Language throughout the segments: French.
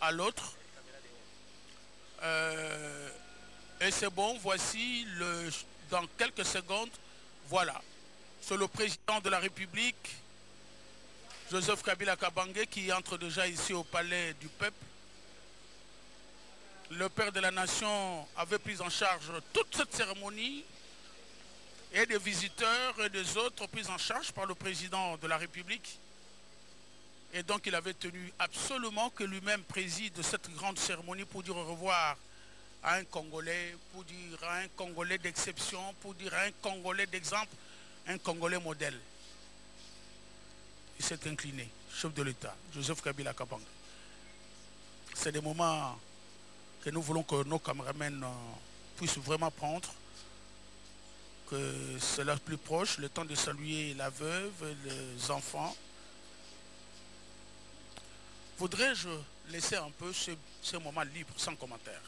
à l'autre. Et c'est bon, voici dans quelques secondes, voilà. C'est le président de la République, Joseph Kabila Kabange, qui entre déjà ici au palais du peuple. Le père de la nation avait pris en charge toute cette cérémonie et des visiteurs et des autres pris en charge par le président de la République. Et donc il avait tenu absolument que lui-même préside cette grande cérémonie pour dire au revoir à un Congolais, pour dire à un Congolais d'exception, pour dire à un Congolais d'exemple, un Congolais modèle. Il s'est incliné, chef de l'État, Joseph Kabila Kabange. C'est des moments que nous voulons que nos caméramens puissent vraiment prendre, que c'est là plus proche, le temps de saluer la veuve, les enfants. Voudrais-je laisser un peu ce moment libre, sans commentaire?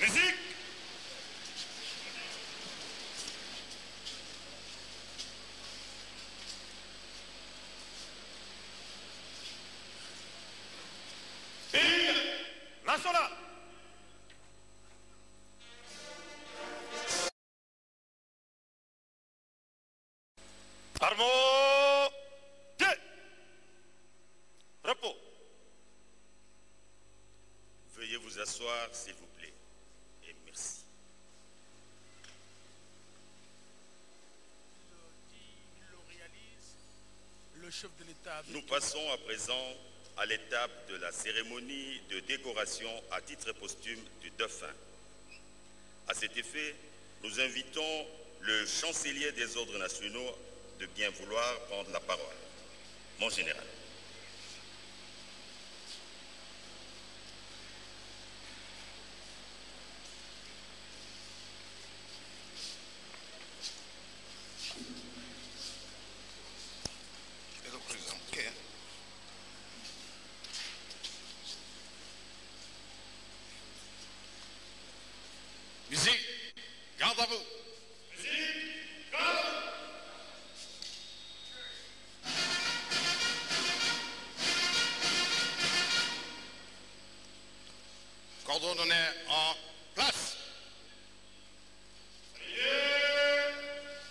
Musique. National. Armo. Repos. Veuillez vous asseoir, s'il vous plaît. Et merci. Le chef de l'État. Nous passons à présent à l'étape de la cérémonie de décoration à titre posthume du dauphin. À cet effet, nous invitons le chancelier des ordres nationaux de bien vouloir prendre la parole. Mon général. Musique. Garde à vous. Musique. Garde. Cordon d'honneur en place.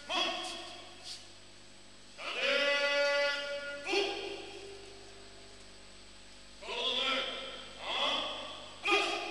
Monte. Vous. Cordon d'honneur en place.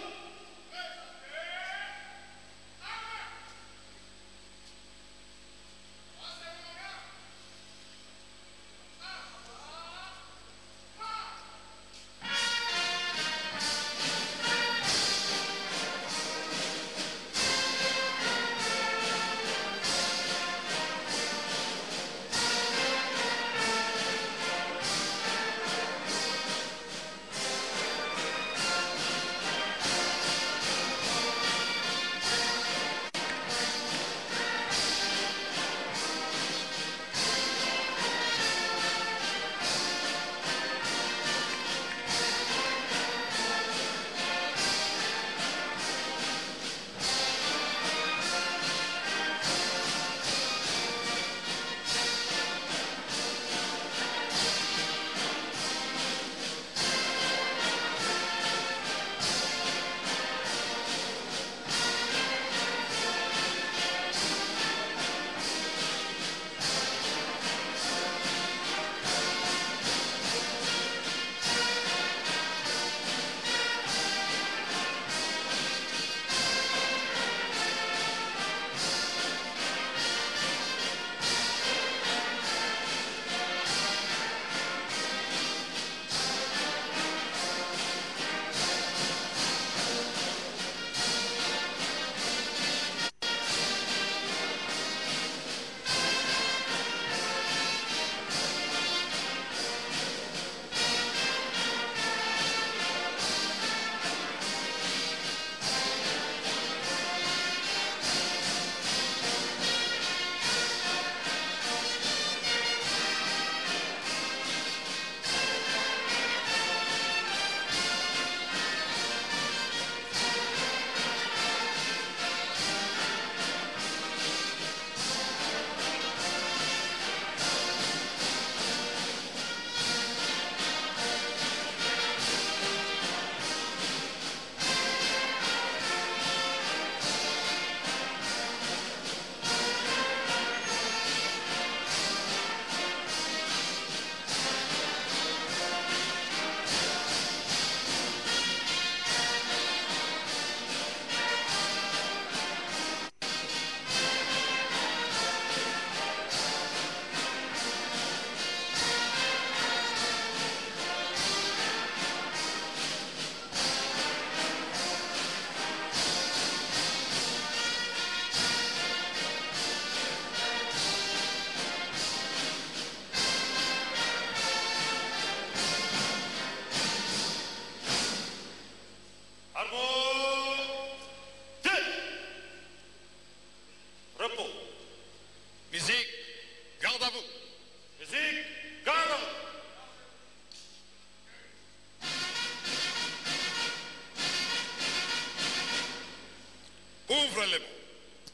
Ouvre les bancs.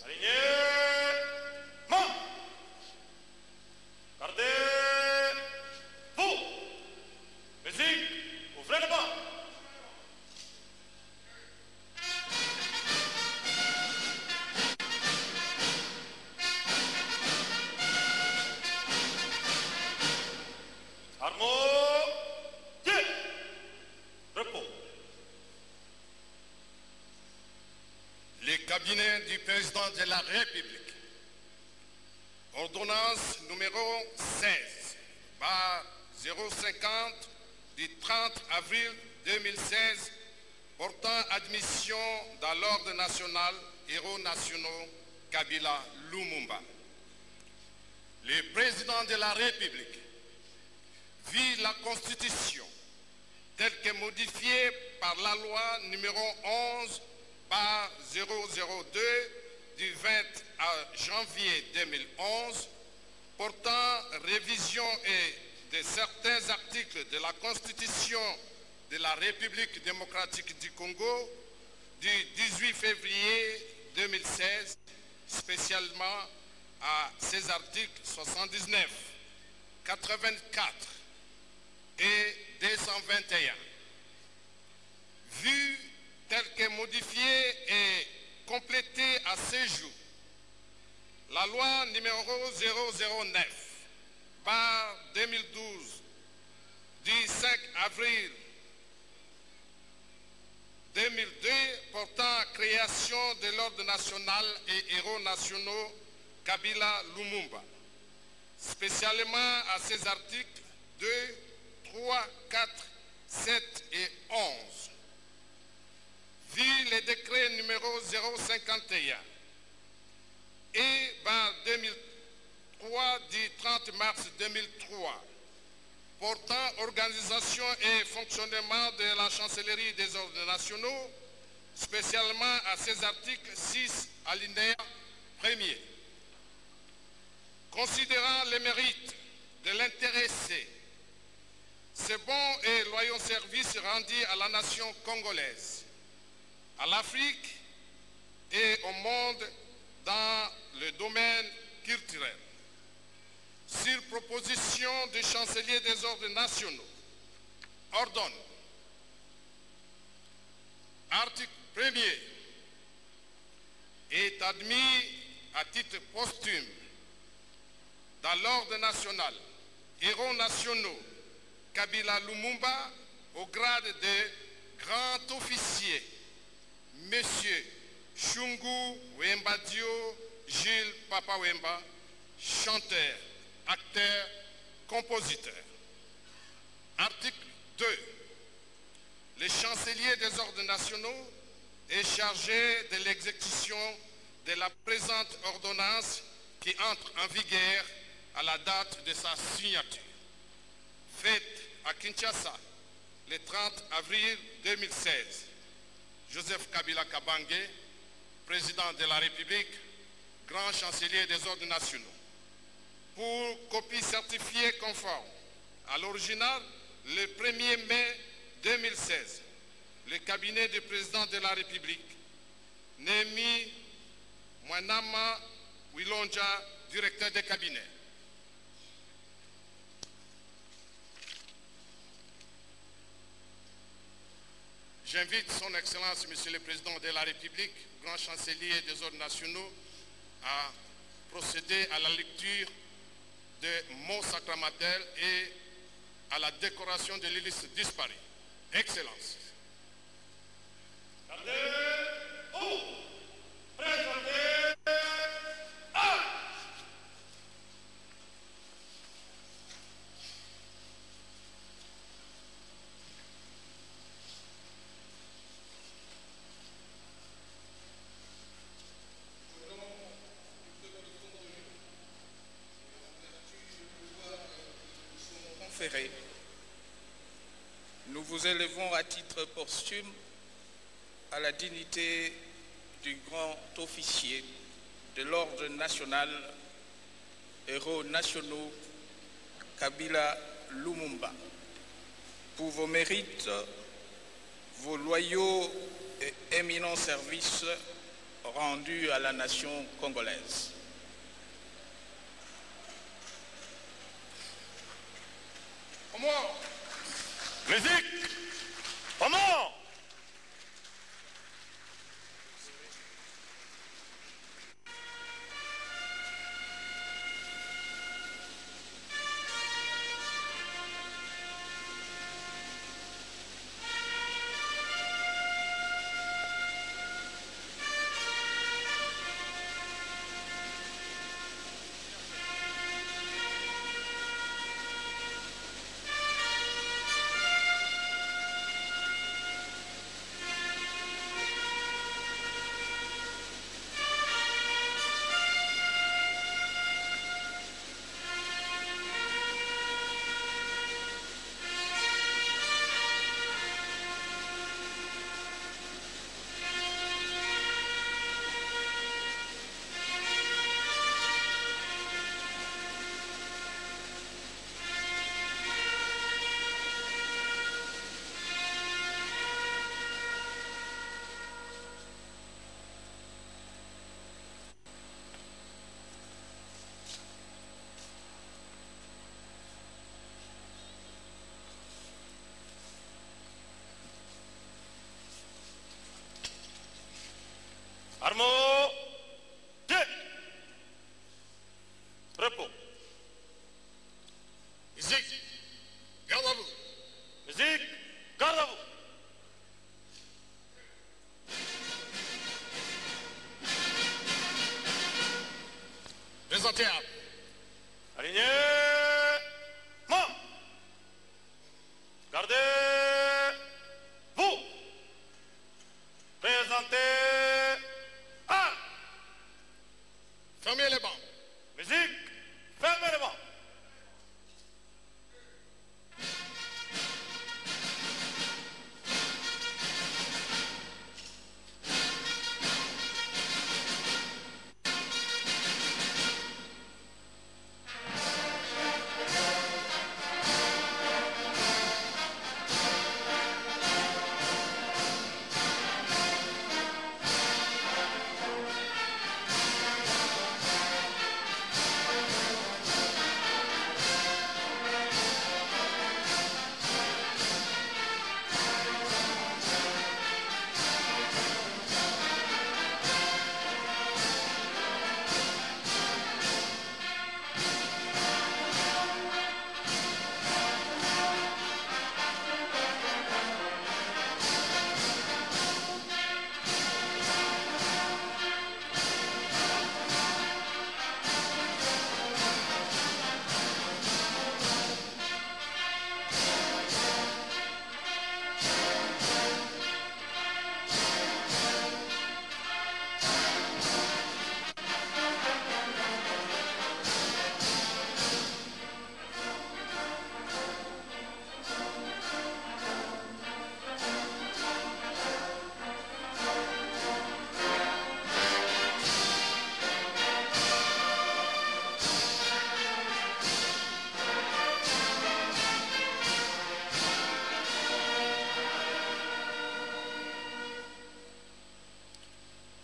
Alignement. Gardez-vous. Musique, ouvrez les bancs. Harmonie. Repos. Le cabinet du président de la République. Ordonnance numéro 16, bar 050 du 30 avril 2016 portant admission dans l'ordre national héros nationaux Kabila Lumumba. Le président de la République vit la Constitution telle que modifiée par la loi numéro 11 par 002 du 20 janvier 2011 portant révision de certains articles de la Constitution de la République démocratique du Congo du 18 février 2016, spécialement à ces articles 79, 84 et 221. Vu tel que modifié et complété à ce jour, la loi numéro 009 par 2012 du 5 avril 2002 portant création de l'ordre national et héros nationaux Kabila Lumumba, spécialement à ces articles 2, 3, 4, 7 et 11. Vu le décret numéro 051 et par 2003 du 30 mars 2003 portant organisation et fonctionnement de la chancellerie des ordres nationaux, spécialement à ces articles 6 alinéa 1er. Considérant les mérites de l'intéressé, ces bons et loyaux services rendus à la nation congolaise, à l'Afrique et au monde dans le domaine culturel. Sur proposition du chancelier des ordres nationaux, ordonne, article 1er, est admis à titre posthume dans l'ordre national, héros nationaux Kabila Lumumba au grade de grand officier, Monsieur Shungu Wembadio Gilles Papa Wemba, chanteur, acteur, compositeur. Article 2. Le chancelier des ordres nationaux est chargé de l'exécution de la présente ordonnance qui entre en vigueur à la date de sa signature. Faite à Kinshasa le 30 avril 2016. Joseph Kabila Kabange, président de la République, grand chancelier des ordres nationaux. Pour copie certifiée conforme à l'original, le 1er mai 2016, le cabinet du président de la République, Némi Mwanama Wilonja, directeur de cabinet. J'invite son Excellence, Monsieur le Président de la République, grand chancelier des ordres nationaux, à procéder à la lecture des mots sacramentels et à la décoration de l'illustre disparu. Excellence. Gardez-vous. Présentez. Nous vous élevons à titre posthume à la dignité du grand officier de l'ordre national, héros nationaux Kabila Lumumba. Pour vos mérites, vos loyaux et éminents services rendu à la nation congolaise. Musique. Comment? Armo, tête, repos. Musique, garde à vous. Musique, garde à vous. Présentez à Aligné, main. Gardez, vous. Présentez, armes. fermez les bancs. Musique, fermez les bancs.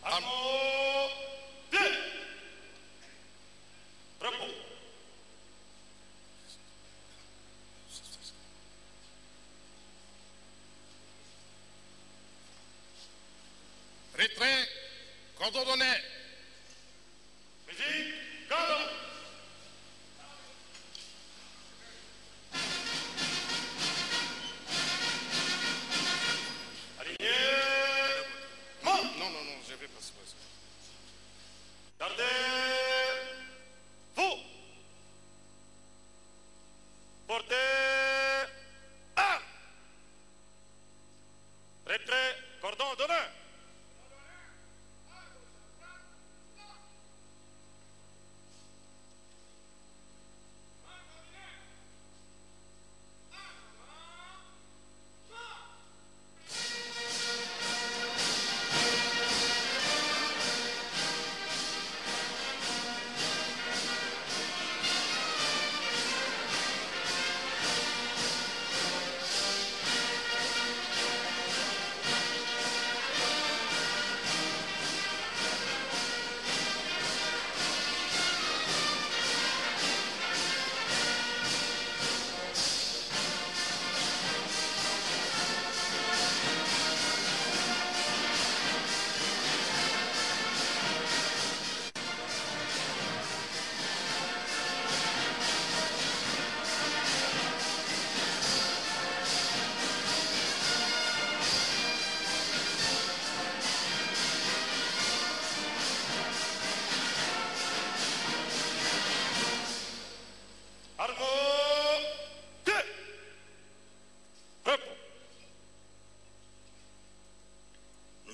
Armo, tête, repos. Retrait, cordon donné. Musique, garde à vous. Aligné, main. Non, non, non, je vais pas se passer. Gardez, vous. Portez, armes. Retrait, cordon d'honneur.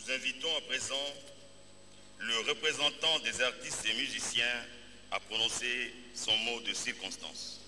Nous invitons à présent le représentant des artistes et musiciens à prononcer son mot de circonstance.